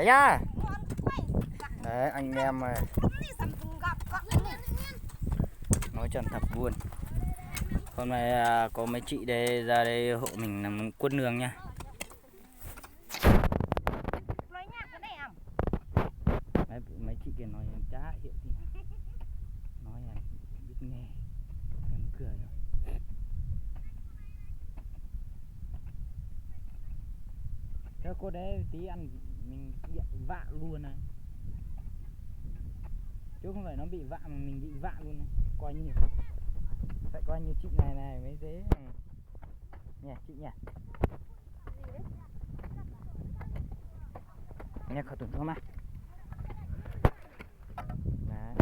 Đấy nhá. Đấy anh em nói chân thật luôn. Hôm nay có mấy chị đây ra đây hộ mình làm quất nương nha. Mấy chị kia nói em chả hiểu gì nào. Nói em biết nghe em cười rồi. Theo cô đấy tí ăn mình bị vạ luôn này, chứ không phải nó bị vạ mà mình bị vạ luôn này. Coi như phải coi như chị này mới dễ nhỉ chị nhỉ. Nghe khẩu tuần không à. Đấy.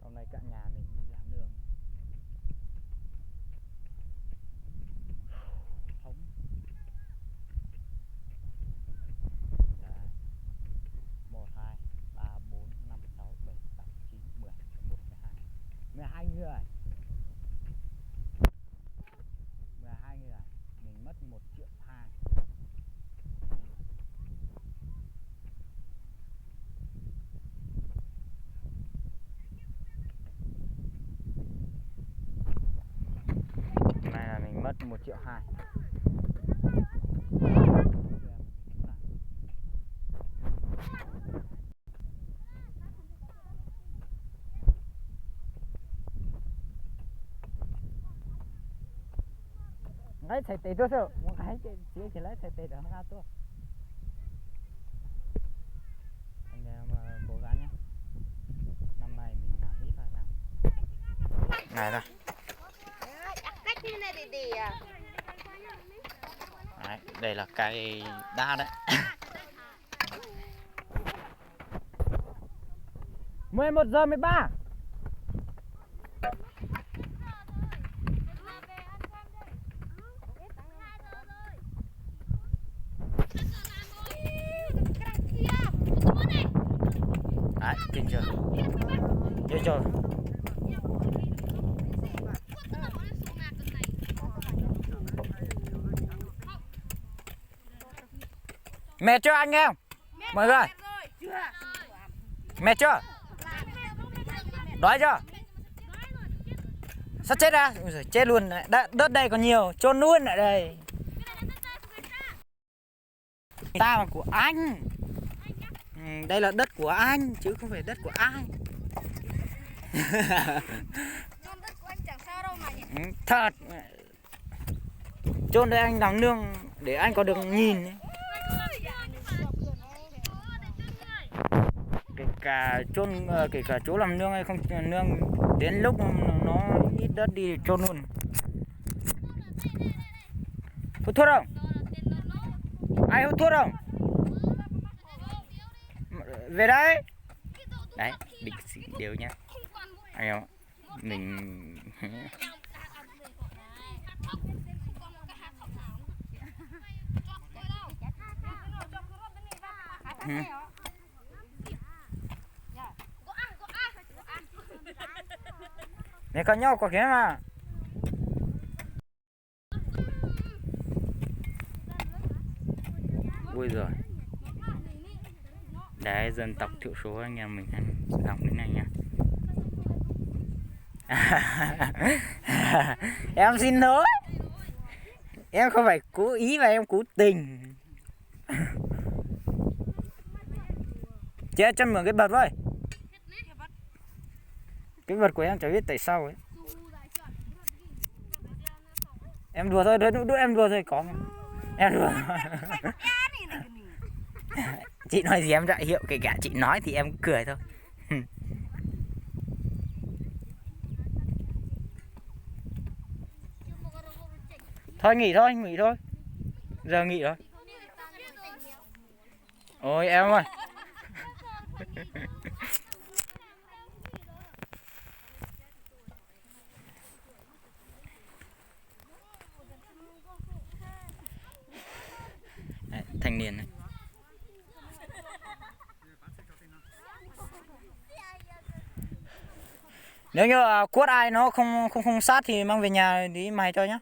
Hôm nay cả nhà mình đi làm nương. Hống. Đấy. 1, 2, 3, 4, 5, 6, 7, 8, 9, 10, 11, 12. 12 người. 12 người. Mình mất 1,2 triệu. Này là mình mất 1,2 triệu. Ngay thầy tê tôi sao? Một cái chỉ lấy thầy tê đó ra tôi. Anh em cố gắng nhé. Năm nay mình làm ít thôi nào. Này đây. Đấy, đây là cây đa đấy. 11:13. Đấy, kinh chưa? Chưa chưa? Mệt chưa anh em? Mọi người. Mệt chưa? Đói chưa? Sắp chết ra. Ôi giời, chết luôn. Đất đây còn nhiều, chôn luôn ở đây. Ta mà của anh. Đây là đất của anh chứ không phải đất của ai. Đất của anh chẳng sao đâu mà nhỉ? Thật. Chôn đây anh làm nương để anh có được nhìn. Kể cả chỗ làm nương hay không nương, đến lúc nó ít đất đi chôn luôn. Hút thuốc không? Ai hút thuốc không? Về đây. Đấy, bình xị đều nhá. Anh em, mình này con nhau có cái mà. Ui giời. Đấy, dân tộc thiểu số anh em mình ăn dòng đến này nha. Em xin lỗi. Em không phải cố ý mà em cố tình. Chị chân mượn cái bật với. Cái bật của em chả biết tại sao ấy. Em đùa thôi, đứa em đùa thôi có. Em đùa. Chị nói gì em đại hiệu, kể cả chị nói thì em cười thôi. Thôi nghỉ thôi. Giờ nghỉ rồi. Ôi em ơi. Đấy, thanh niên này. Nếu như quất ai nó không sát thì mang về nhà đi mày cho nhá.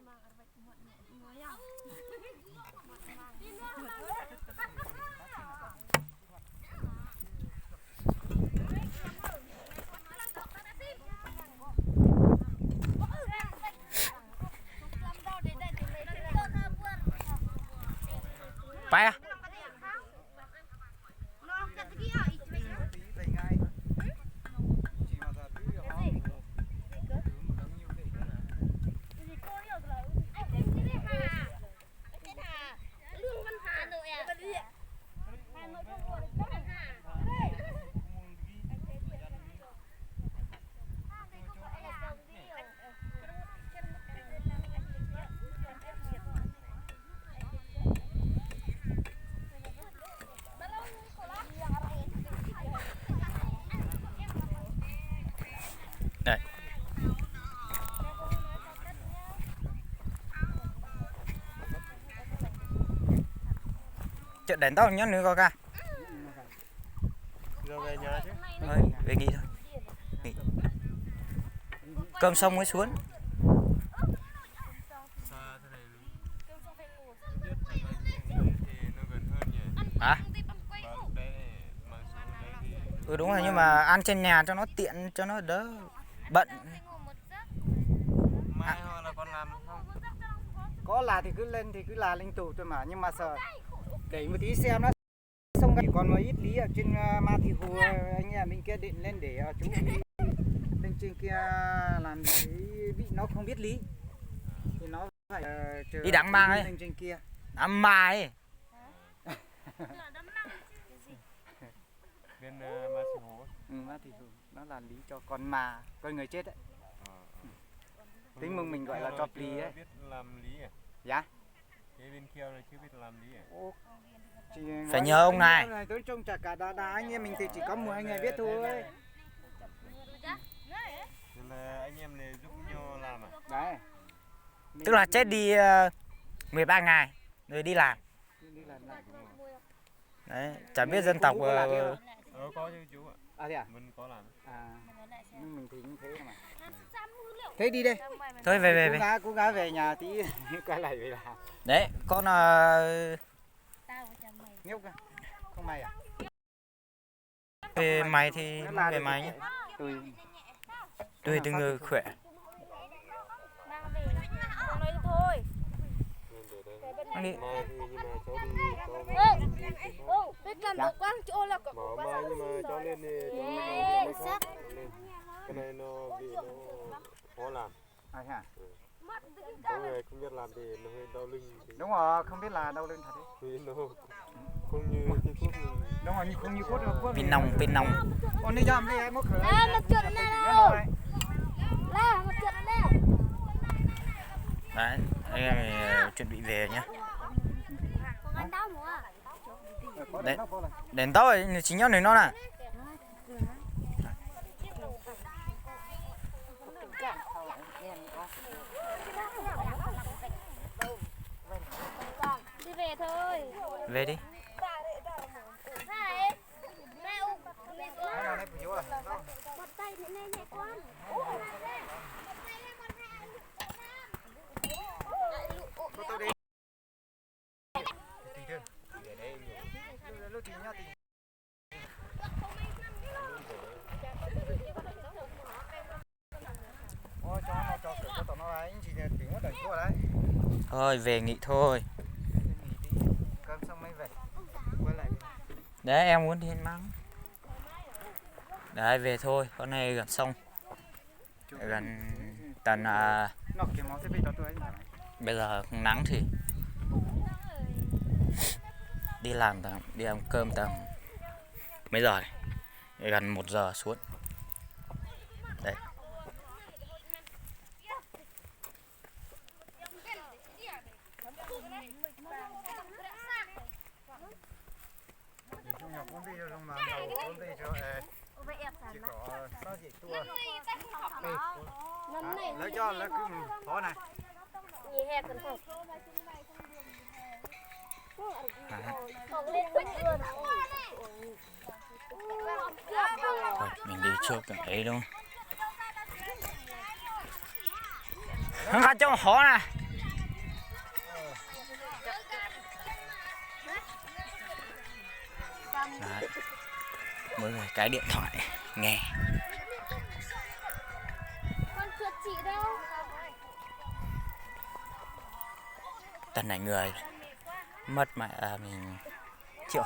Bay à? Đây. Chợ đến tao nhớ nữa coi ca. Rồi về nhà chứ. Thôi, về nghỉ thôi. Nghỉ. Cơm xong mới xuống. Xa thế này biết thì nó gần hơn nhỉ. Hả? Và lúc đấy mang xuống đấy thì Ừ đúng rồi, nhưng mà ăn trên nhà cho nó tiện, cho nó đỡ bận. mai hoặc là còn làm không? Có là thì cứ là lên tù thôi mà, nhưng mà sợ để một tí xem nó xong chỉ còn một ít lý ở trên Ma Thị Hồ, anh em mình kia định lên để chú lên trên kia làm cái bị nó không biết lý thì nó phải chờ Đi đắng mang ấy. lên trên kia. Ăn mai. Bên Ma Thị Hồ. Ma Thị Hồ nó là lý cho con người chết đấy. Tính mừng mình gọi là cho lý ấy. Biết làm lý à? Dạ. Cái bên kia này chưa biết làm lý à? Phải nhờ ông này. Tôi trông chả cả đá anh em mình thì chỉ có một hai người biết thôi. Nên là anh em này giúp nhau làm à? Đấy. Tức là chết đi 13 ngày rồi đi làm. Đi làm lại. Đấy, chả biết dân tộc Có chứ chú ạ. À thế à? Mình có làm. À, nhưng mình thì cũng thế mà. Thế đi đây. Thôi về. Cố gắng về nhà tí quay lại về làm. Đấy, con Nhúc à? Không mày à? về mày thì về mày nhé. Tùy từng người khỏe. Ăn đi. Mai thì nhưng mà cháu đi cho Biết làm được quá chỗ là có bỏ mai nhưng mà cháu lên thì cháu lên khác. Cái này nó bị nó khó làm. À thế à? Có người không biết làm thì nó hơi đau lưng. Đúng rồi, không biết là đâu lên thật đấy. Vì nó không như cái thuốc mình. Đúng rồi, không như cốt được. Pin nòng. Con đi làm đi em mất khởi. mặt trận này đâu là mặt trận này. Đấy, anh em chuẩn bị về nhá. Đấy, đến tao rồi, chính nhau này nó nè. Đi về thôi. Về đi. Một tay thế này nhẹ con. Thôi về nghỉ thôi. Cơm xong mới về. Quay lại. Đấy em muốn đi mắng. Đấy về thôi, con này gần xong. Gần tầm bây giờ nắng thì đi ăn cơm tầm mấy giờ này? Gần 1 giờ xuống. Đấy. Lấy cho lấy cứ khó này. Thôi, mình đi trước cái ấy luôn. Không có chỗ khó nè. Đấy. Mỗi người cái điện thoại nghe. Con chuột chị đâu? Tần này người mất mẹ mình 1,2 triệu,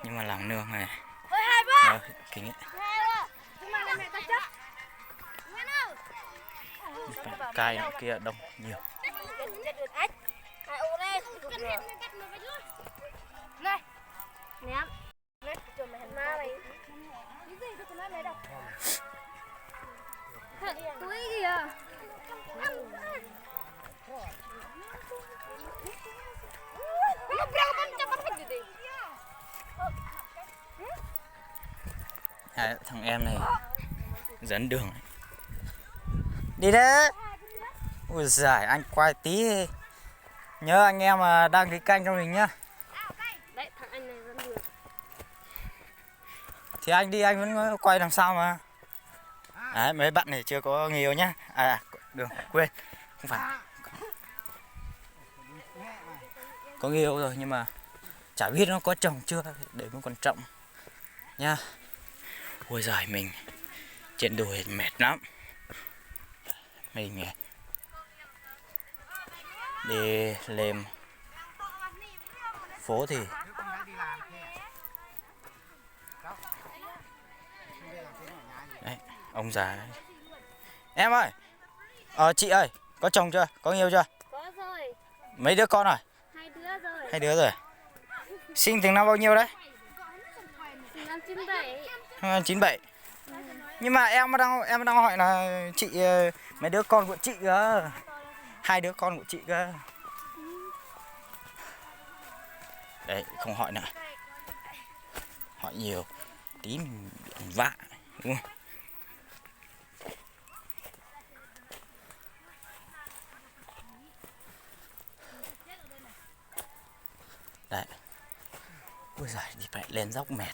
nhưng mà làm nương này kính ấy. Cay kia đông nhiều. Này ném này chuẩn mày ma này cái gì tôi nói lấy đâu túi kìa Thằng em này dẫn đường này. Đi đấy. Ui giời, anh quay tí nhớ anh em mà đăng ký kênh cho mình nhá. đấy thằng anh này dẫn đường Thì anh đi anh vẫn quay làm sao mà. Đấy, mấy bạn này chưa có người yêu nhá. Đường quên, không phải có người yêu rồi nhưng mà chả biết nó có chồng chưa, để mới quan trọng nha. Ôi giời, mình trên đùi mệt lắm. Mình đi lên phố thì đấy, ông già ấy. Em ơi, chị ơi, có chồng chưa, có người yêu chưa? có rồi, Mấy đứa con rồi? 2 đứa rồi, 2 đứa rồi. Sinh từ năm bao nhiêu đấy? năm 97. 97. Nhưng mà em đang hỏi là chị, mấy đứa con của chị cơ, 2 đứa con của chị cơ. Đấy, không hỏi nữa, hỏi nhiều tí mình bị ăn vạ, đúng không? Đấy. Ôi giời, đi phải lên dốc mệt.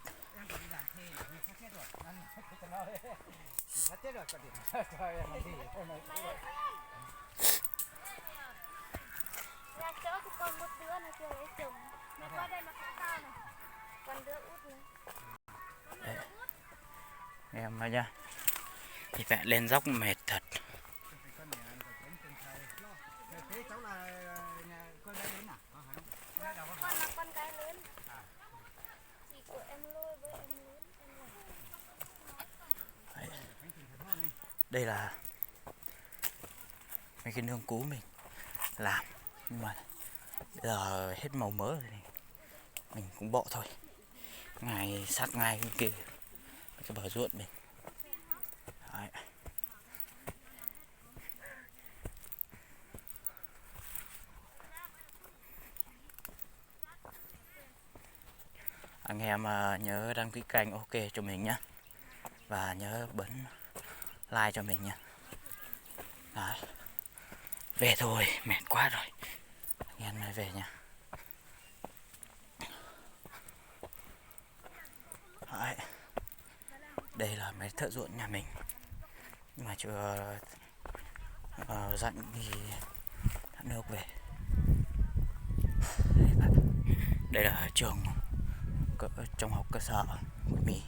Nhà chỗ thì còn một đứa này chưa lấy chồng. Nó qua đây nó cao cao này. Còn đứa út nữa. Đấy. Em ơi nha, thì phải lên dốc mệt thật. Con là con gái lớn. Chị của em Lôi với em lớn. Đấy. Đây là mấy cái nương cú mình làm, nhưng mà bây giờ hết màu mỡ rồi này, mình cũng bỏ thôi. Ngày sát ngày kia cái bờ ruộng mình. Đấy. Anh em nhớ đăng ký kênh ok cho mình nhé, và nhớ bấm like cho mình nhé. Đấy. Về thôi, mệt quá rồi, anh em này về nha. Đấy. Đây là mấy thợ ruộng nhà mình, nhưng mà chưa dặn thì thắt nước về. Đây là trường trong học cơ sở của mình.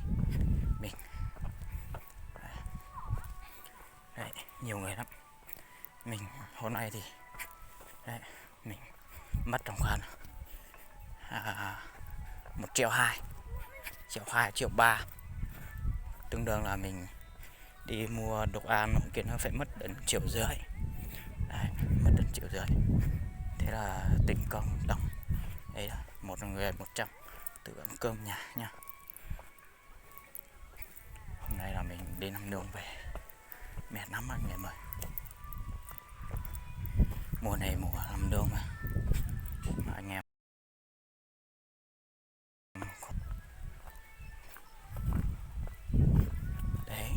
Đấy, nhiều người lắm. Mình hôm nay thì đấy, mình mất trong khoản 1,2 triệu, 1,2 triệu, 1,3 triệu, tương đương là mình đi mua đồ ăn kia nó phải mất đến 1,5 triệu. Đấy, mất đến 1,5 triệu. Thế là tính công đồng đấy là một người 100 tự ăn cơm nhà nha. Hôm nay là mình đi làm đường về mệt lắm anh em ơi. Mùa này mùa làm đường mà anh em. Đấy,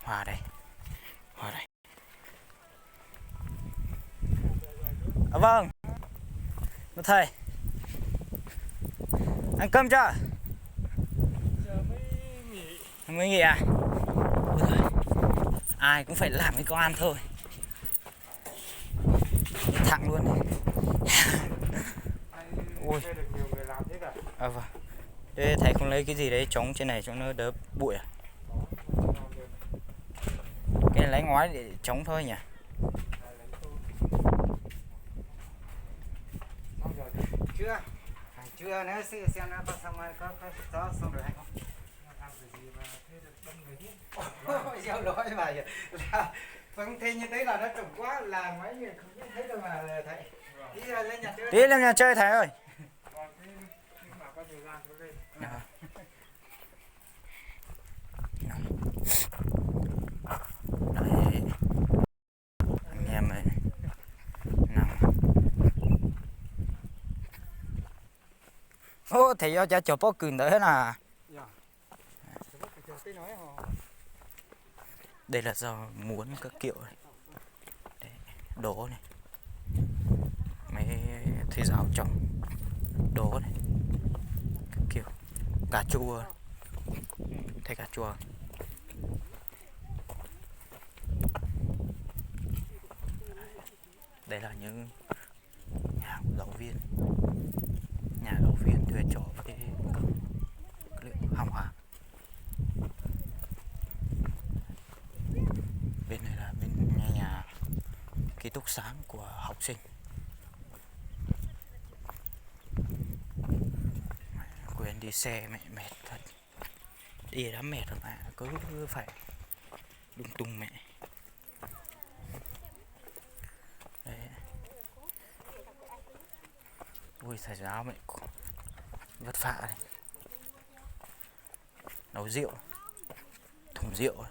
hoa đây, hoa đây. Vâng, một thầy ăn cơm chưa? Mới nghỉ à? Ôi giời, ai cũng phải làm cái con ăn thôi, thẳng luôn. Ui. Vâng. Thế thầy không lấy cái gì đấy chống trên này cho nó đỡ bụi à? Cái này lấy ngói để chống thôi nhỉ? chưa phải chưa nữa xem nó có xong rồi có gió xong rồi hay không. làm cái gì mà thế được đông người thiết. Ôi gieo lỗi mà là vâng thế như thế là nó trùng quá là mấy người không biết thấy đâu mà thầy đi lên nhà chơi. Đi lên nhà chơi thầy ơi. Còn thế nhưng mà có thời gian thôi đây. Đấy. Anh em ấy nằm. Ô thầy cho chụp bó cừn tới nè. Đây là do muốn các kiểu này. Đấy, đố này. Mấy thầy giáo trồng đố này. Các kiểu cà chua. Thấy cà chua. Đây là những nhà giáo viên. Nhà giáo viên thuê trọ với liệu hàng hóa. Bên này là bên nhà ký túc xá của học sinh. Quên đi xe mẹ mệt thật. Đi đã mệt rồi mà cứ phải lung tung mẹ. Đấy. Ui thầy giáo mẹ vất vả này. Nấu rượu, thùng rượu.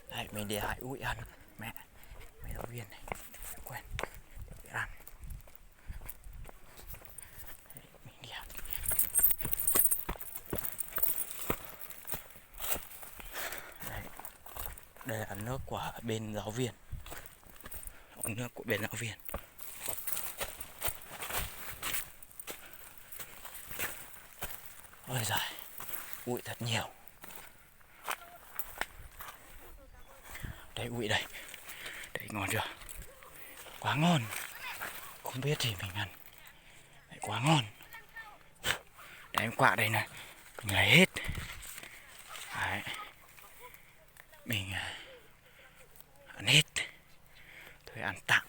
Đấy, mình để Hải ui ăn mẹ mấy giáo viên này quen để ăn. Đấy, mình đi ăn. Đấy, đây là nước của bên giáo viên, nước của bên giáo viên. Ôi giời, bụi thật nhiều. Đấy bụi đây. Đấy ngon chưa? Quá ngon. Không biết thì mình ăn. Đấy, quá ngon. Đấy quả đây này. Mình lấy hết. Đấy. Mình ăn hết. Thôi ăn tạm.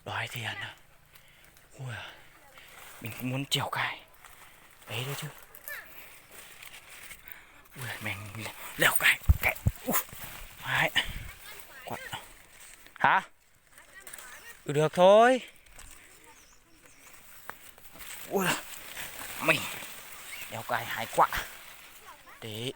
Đói thì ăn à. Ui à. Mình cũng muốn trèo cài. Đấy đấy chứ. Ui, mình leo cài. Đấy. Quả. Hả? Ừ, được thôi. Ui, mình leo cài 2 quả. Đấy.